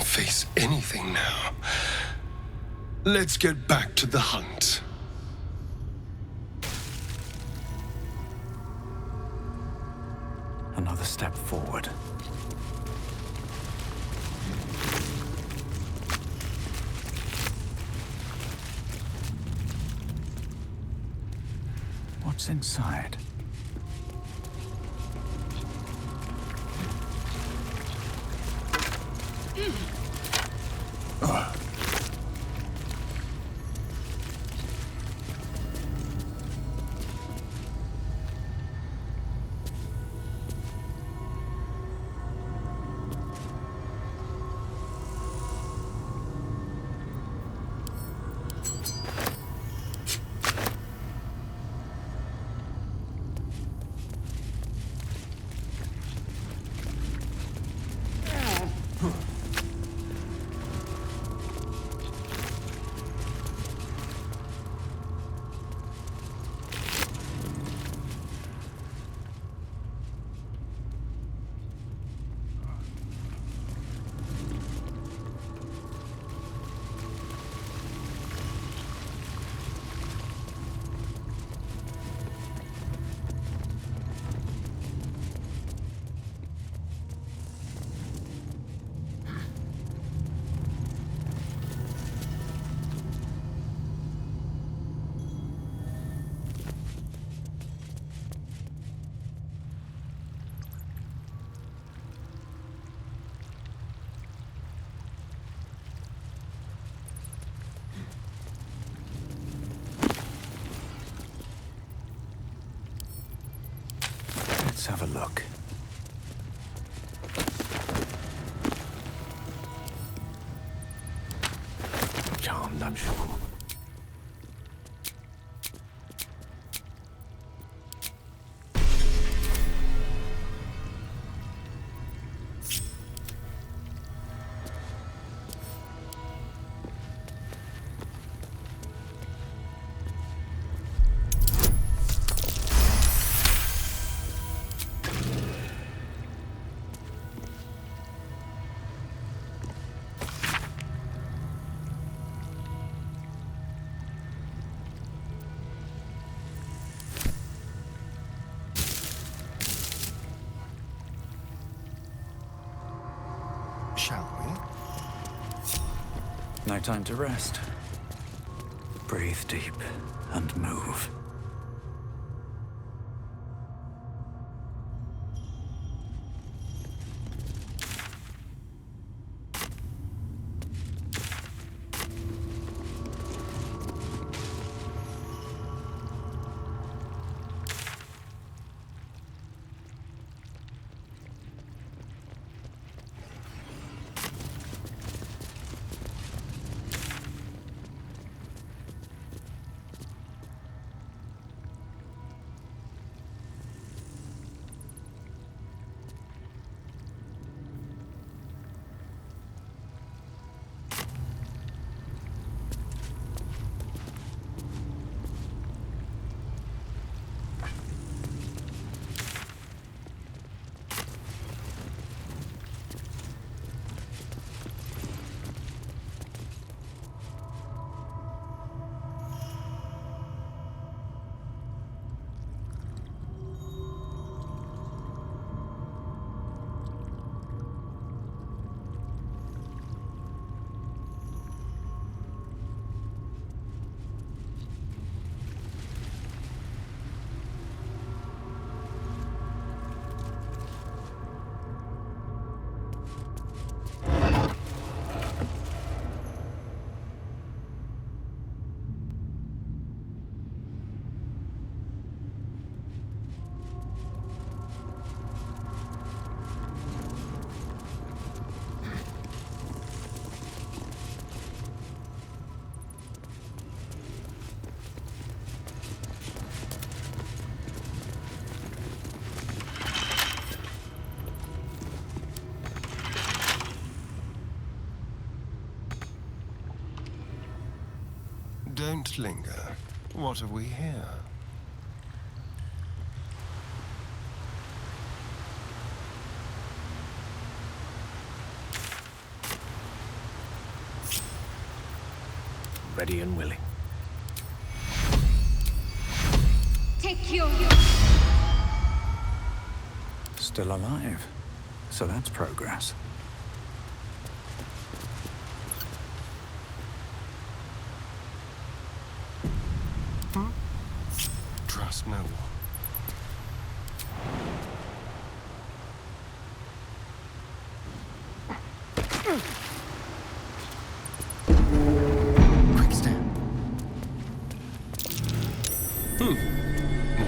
face anything now. Let's get back to the hunt. Another step forward. What's inside? Let's have a look. Shall we? No time to rest. Breathe deep and move. Don't linger. What have we here? ready and willing. Take your... Still alive. So that's progress. Trust no one. Quick step.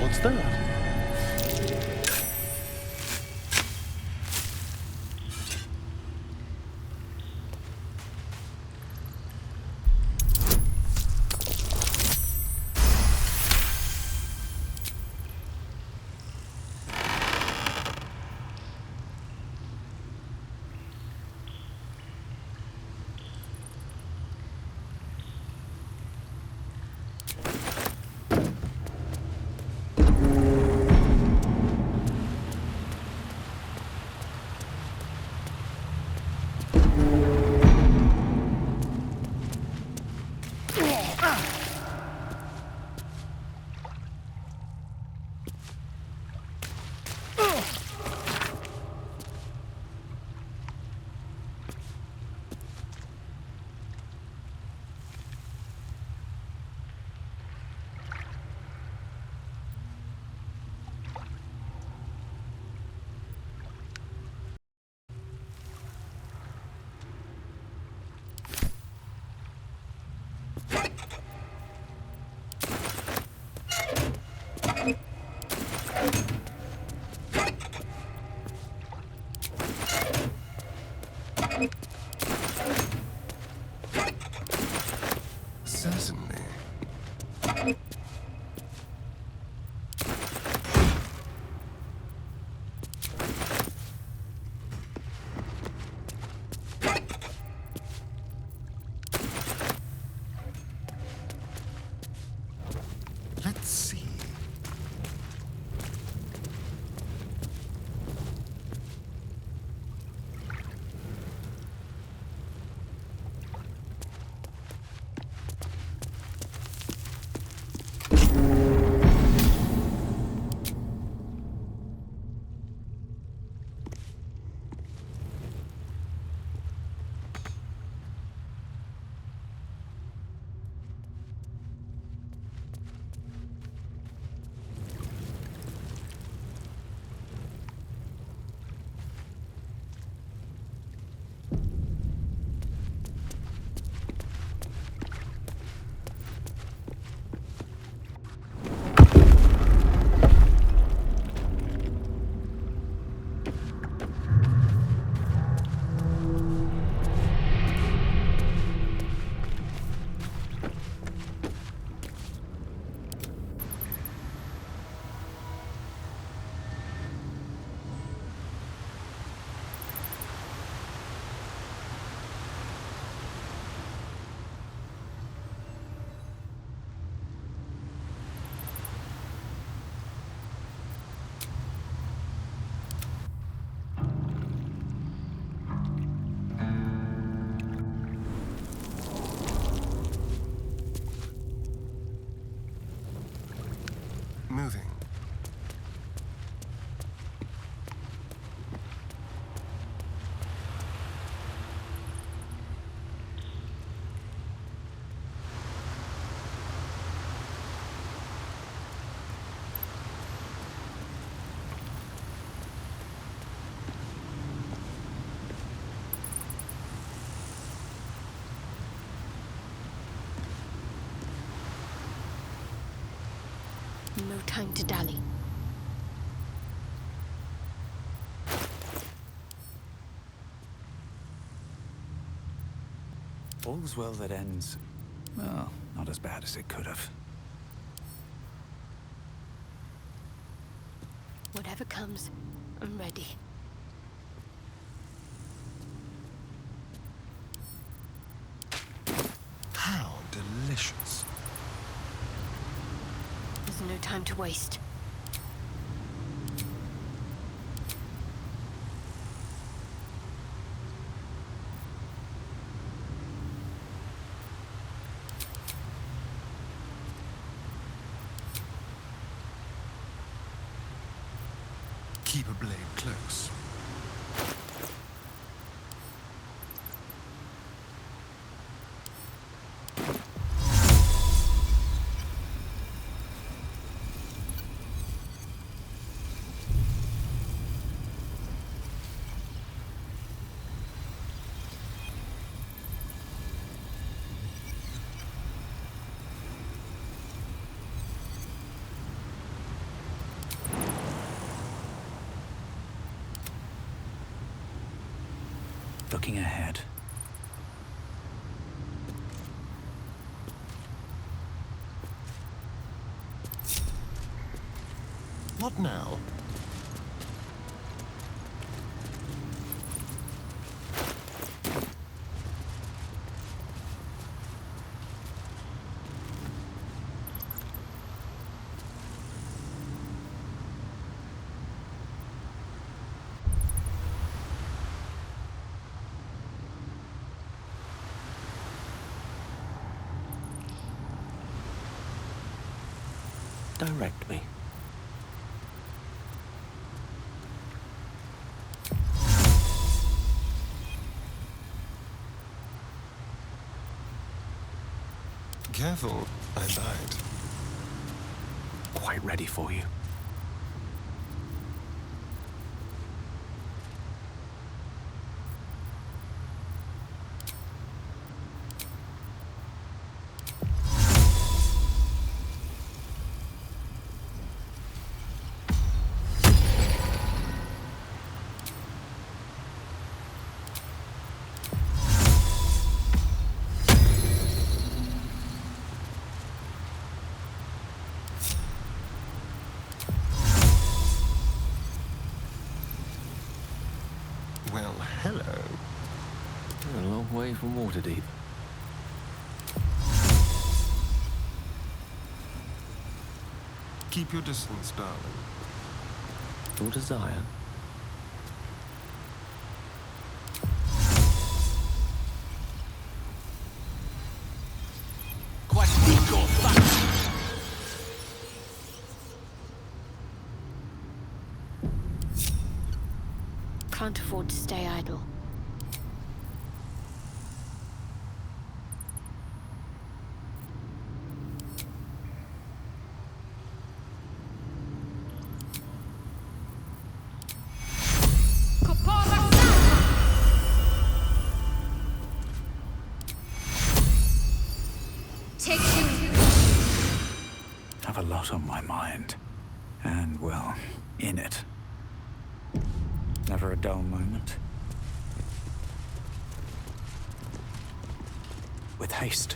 What's that? Certainly. Let's see. Moving. No time to dally. All's well that ends, well, not as bad as it could have. Whatever comes, I'm ready. How delicious. There's no time to waste. Keep a blade close. Looking ahead. What now? Direct me. Careful, I lied. Quite ready for you. Well, hello. A long way from Waterdeep. Keep your distance, darling. Your desire. Can't afford to stay idle. I have a lot on my mind. And, well, in it. Never a dull moment. With haste.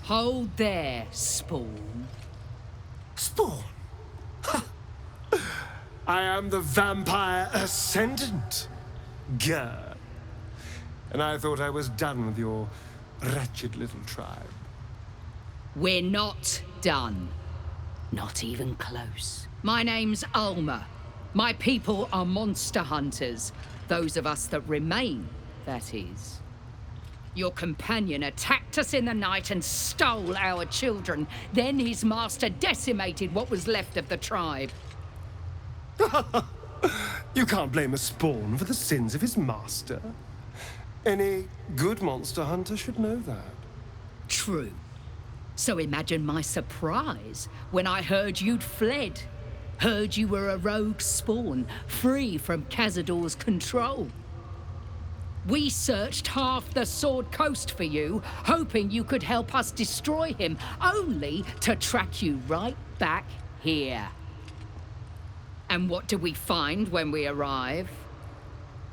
Hold there, Spawn. Spawn? Ha! I am the vampire ascendant. Gah. And I thought I was done with your wretched little tribe. We're not done. Not even close. My name's Alma. My people are monster hunters. Those of us that remain, that is. Your companion attacked us in the night and stole our children. Then his master decimated what was left of the tribe. You can't blame a Spawn for the sins of his master. Any good monster hunter should know that. True. So imagine my surprise when I heard you'd fled. Heard you were a rogue Spawn, free from CAZADOR'S control. We searched half the Sword Coast for you, hoping you could help us destroy him, only to track you right back here. And what do we find when we arrive?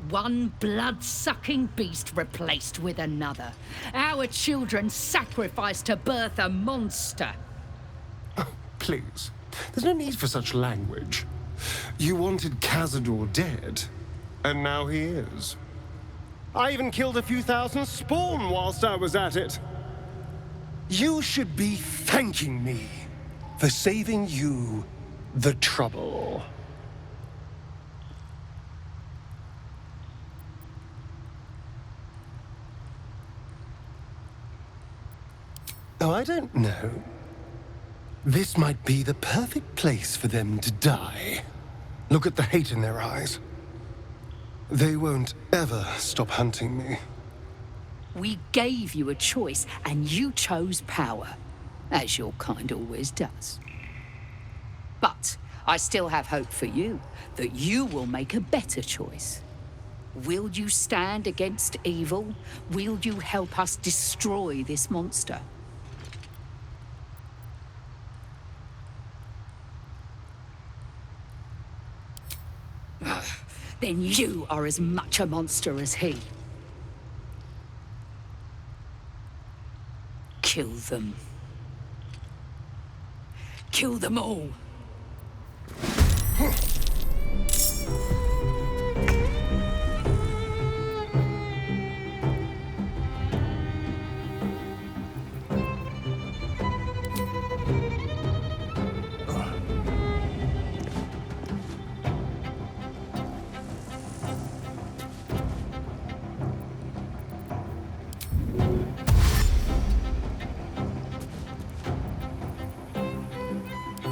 One blood-sucking beast replaced with another. Our children sacrificed to birth a monster. Oh, please. There's no need for such language. You wanted CAZADOR dead, and now he is. I even killed a few thousand Spawn whilst I was at it. You should be thanking me for saving you the trouble. Oh, I don't know. This might be the perfect place for them to die. Look at the hate in their eyes. They won't ever stop hunting me. We gave you a choice, and you chose power, as your kind always does. But I still have hope for you, that you will make a better choice. Will you stand against evil? Will you help us destroy this monster? Then you are as much a monster as he. Kill them. Kill them all.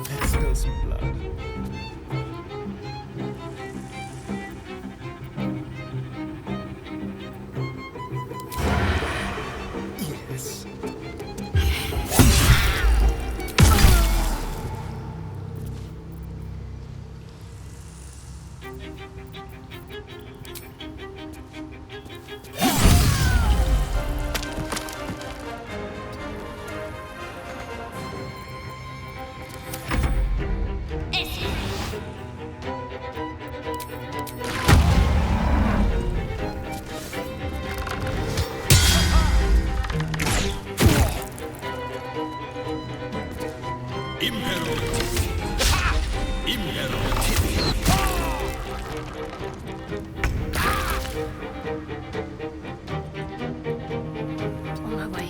Let's spill some blood. Yes. On my way.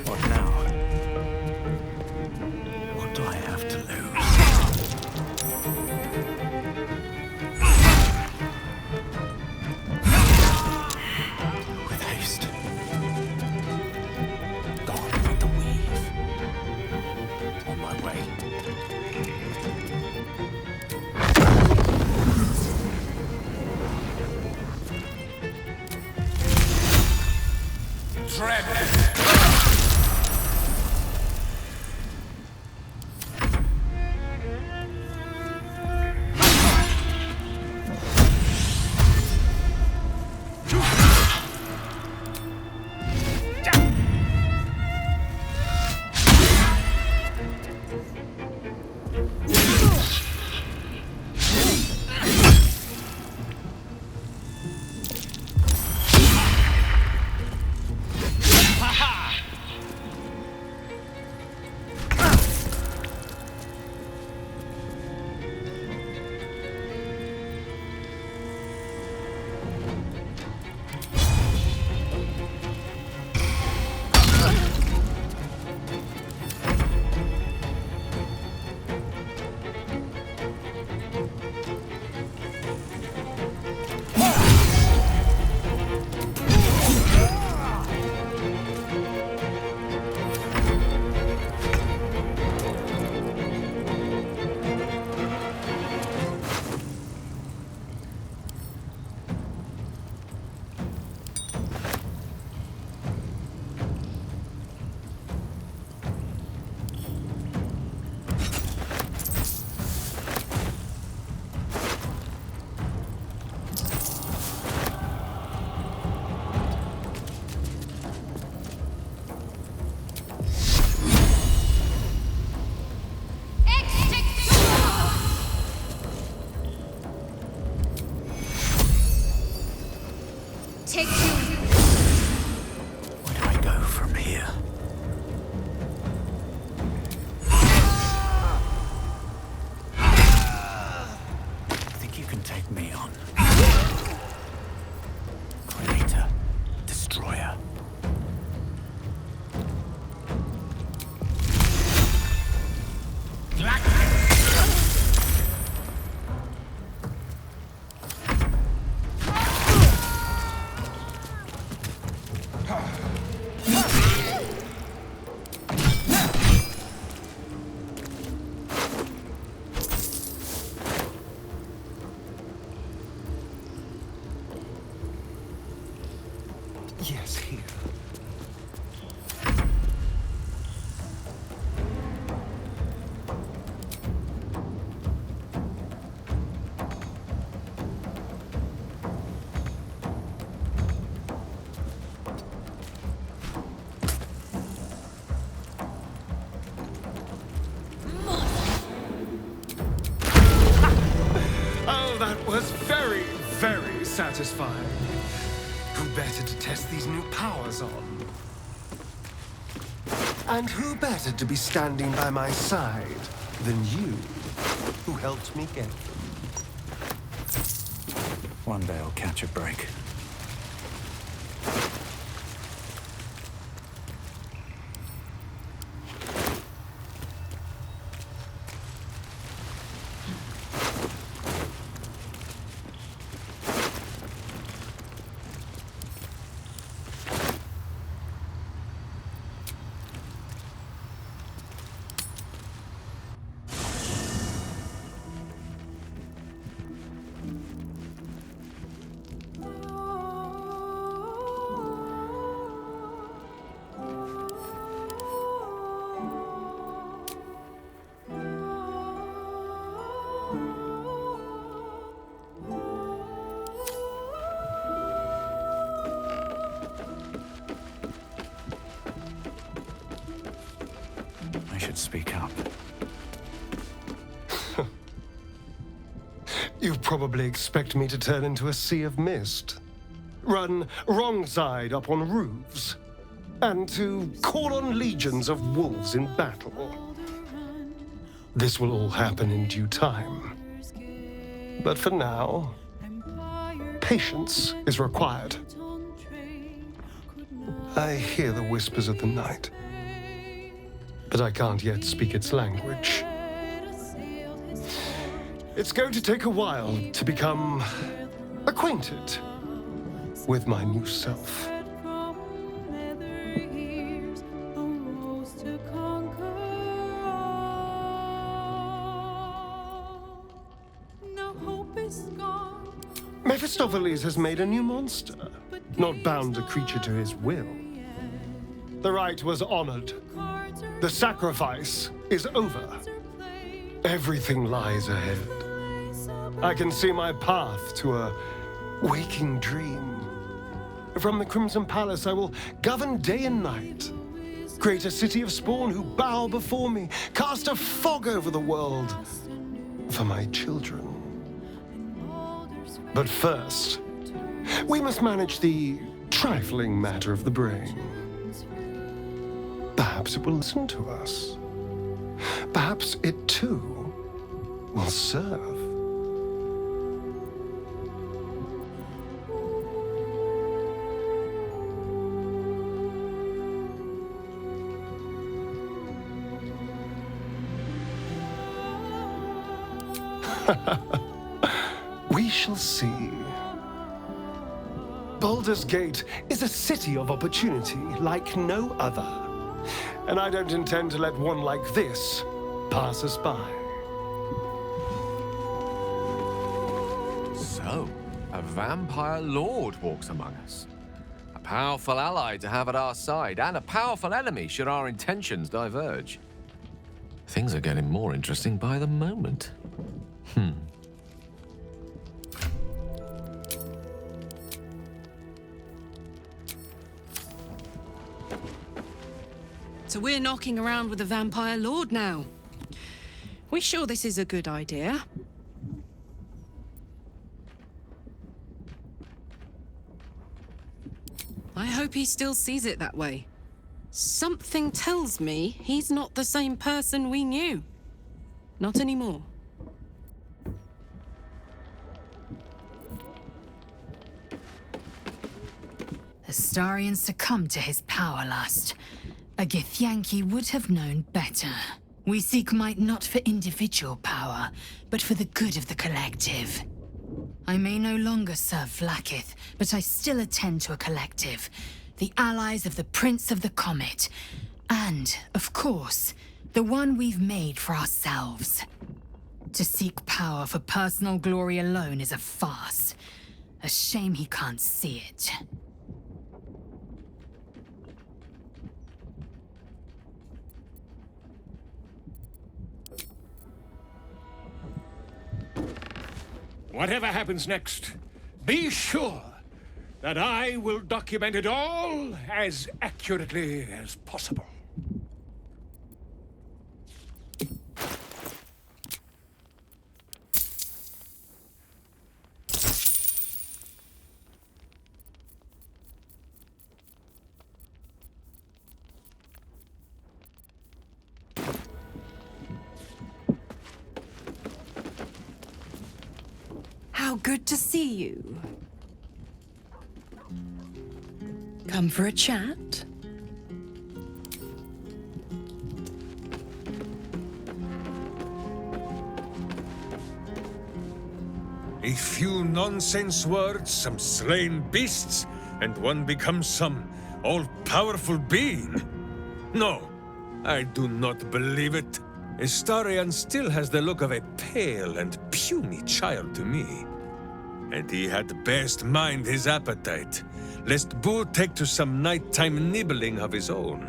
What now? What do I have to lose? With haste. Gone with the weave. On my way. very satisfying. Who better to test these new powers on? And who better to be standing by my side than you, who helped me get them? One day I'll catch a break. I should speak up. You probably expect me to turn into a sea of mist, run wrong side up on roofs, and to call on legions of wolves in battle. This will all happen in due time. But for now, patience is required. I hear the whispers of the night, but I can't yet speak its language. It's going to take a while to become acquainted with my new self. Mephistopheles has made a new monster, not bound a creature to his will. The rite was honored. The sacrifice is over. Everything lies ahead. I can see my path to a waking dream. From the Crimson Palace, I will govern day and night. Create a city of spawn who bow before me. Cast a fog over the world for my children. But first, we must manage the trifling matter of the brain. Perhaps it will listen to us. Perhaps it, too, will serve. We shall see. Baldur's Gate is a city of opportunity like no other. And I don't intend to let one like this pass us by. So, a vampire lord walks among us. A powerful ally to have at our side, and a powerful enemy should our intentions diverge. Things are getting more interesting by the moment. So we're knocking around with the vampire lord now. We sure this is a good idea? I hope he still sees it that way. Something tells me he's not the same person we knew. Not anymore. Astarion succumbed to his power lust. A Githyanki would have known better. We seek might not for individual power, but for the good of the collective. I may no longer serve Vlaakith, but I still attend to a collective. The allies of the Prince of the Comet. And, of course, the one we've made for ourselves. To seek power for personal glory alone is a farce. A shame he can't see it. Whatever happens next, be sure that I will document it all as accurately as possible. Good to see you. Come for a chat? A few nonsense words, some slain beasts, and one becomes some all-powerful being. No, I do not believe it. Astarion still has the look of a pale and puny child to me. And he had best mind his appetite, lest Boo take to some nighttime nibbling of his own.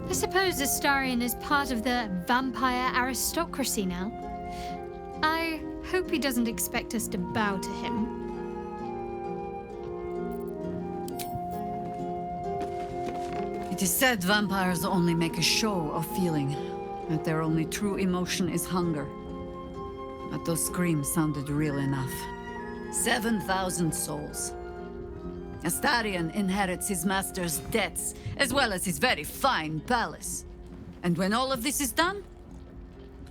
I suppose Astarion is part of the vampire aristocracy now. I hope he doesn't expect us to bow to him. It is said vampires only make a show of feeling, that their only true emotion is hunger. But those screams sounded real enough. 7,000 souls. Astarion inherits his master's debts, as well as his very fine palace. And when all of this is done,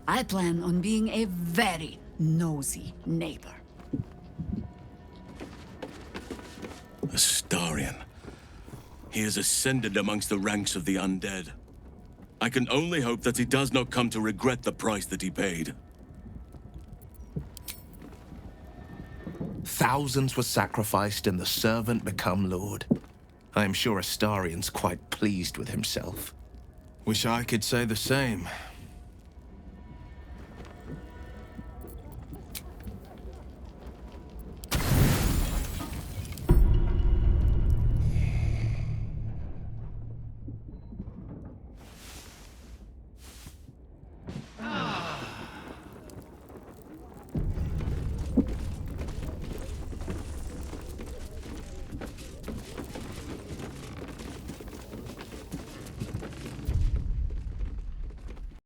I plan on being a very nosy neighbor. Astarion. He has ascended amongst the ranks of the undead. I can only hope that he does not come to regret the price that he paid. Thousands were sacrificed and the servant become lord. I am sure Astarion's quite pleased with himself. Wish I could say the same.